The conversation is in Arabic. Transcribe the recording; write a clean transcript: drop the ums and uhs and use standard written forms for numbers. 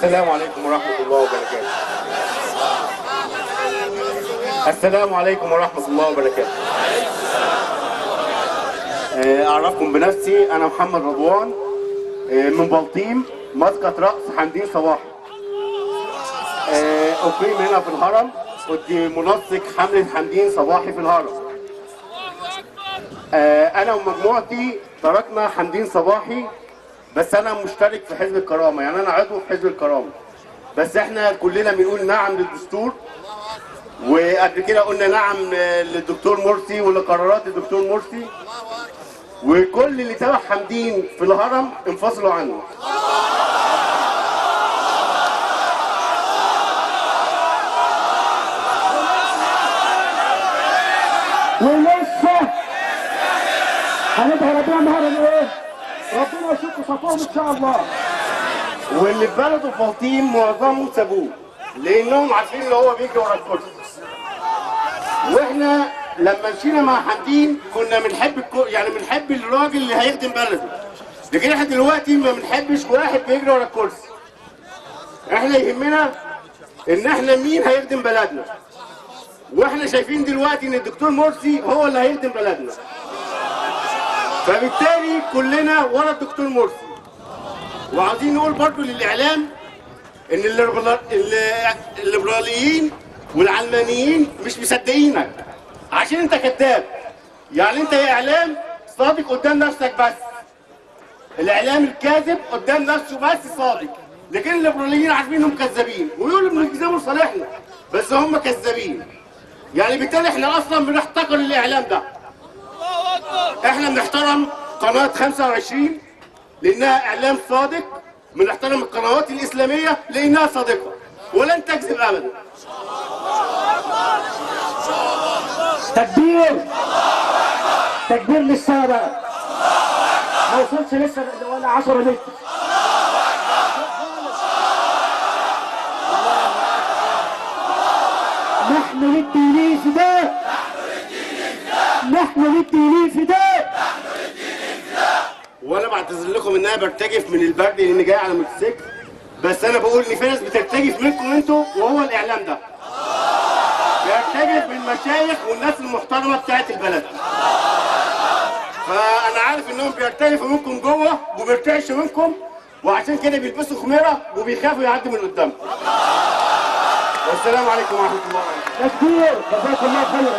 السلام عليكم ورحمة الله وبركاته. السلام عليكم ورحمة الله وبركاته. أعرفكم بنفسي، أنا محمد رضوان من بلطيم، مسقط رأس حمدين صباحي. أقيم هنا في الهرم، كنت منسق حملة حمدين صباحي في الهرم. أنا ومجموعتي تركنا حمدين صباحي، بس أنا مشترك في حزب الكرامة، يعني أنا عضو في حزب الكرامة. بس إحنا كلنا بنقول نعم للدستور، وقبل كده قلنا نعم للدكتور مرسي ولقرارات الدكتور مرسي، وكل اللي تبع حمدين في الهرم انفصلوا عنه. ولسه هندعي ربنا النهارده ايه؟ ربنا يشوف صفاهم ان شاء الله. واللي في بلده في بلطيم معظمهم سابوه لانهم عارفين ان هو بيجري ورا الكرسي. واحنا لما مشينا مع حمدين كنا بنحب الراجل اللي هيخدم بلده، لكن احنا دلوقتي ما بنحبش واحد بيجري ورا الكرسي. احنا يهمنا ان احنا مين هيخدم بلدنا، واحنا شايفين دلوقتي ان الدكتور مرسي هو اللي هيخدم بلدنا، فبالتالي كلنا ورا الدكتور مرسي. وعايزين نقول برضو للاعلام ان الليبراليين والعلمانيين مش مصدقينك عشان انت كذاب. يعني انت يا اعلام صادق قدام نفسك بس، الاعلام الكاذب قدام نفسه بس صادق، لكن الليبراليين عارفين انهم كذابين ويقولوا بنجزموا لصالحنا، بس هم كذابين. يعني بالتالي احنا اصلا بنحتقر الاعلام ده. احنا بنحترم قناه 25 لانها اعلام صادق، بنحترم القنوات الاسلاميه لانها صادقه ولن تكذب ابدا. تكبير تكبير للسنه بقى، ما وصلش لسه ولا 10 متر. نحن للدين فداء، نحن للدين فداء. وانا بعتذر لكم ان انا برتجف من البرد لاني جاي على موتوسيكل، بس انا بقول ان في ناس بترتجف منكم انتوا وهو الاعلام ده بيرتجف من المشايخ والناس المحترمه بتاعت البلد. فانا عارف انهم بيرتجفوا منكم جوه وبيرتعشوا منكم، وعشان كده بيلبسوا خميره وبيخافوا يعدوا من قدامكم. والسلام عليكم ورحمه الله وبركاته. تكبير، جزاك الله خيرا.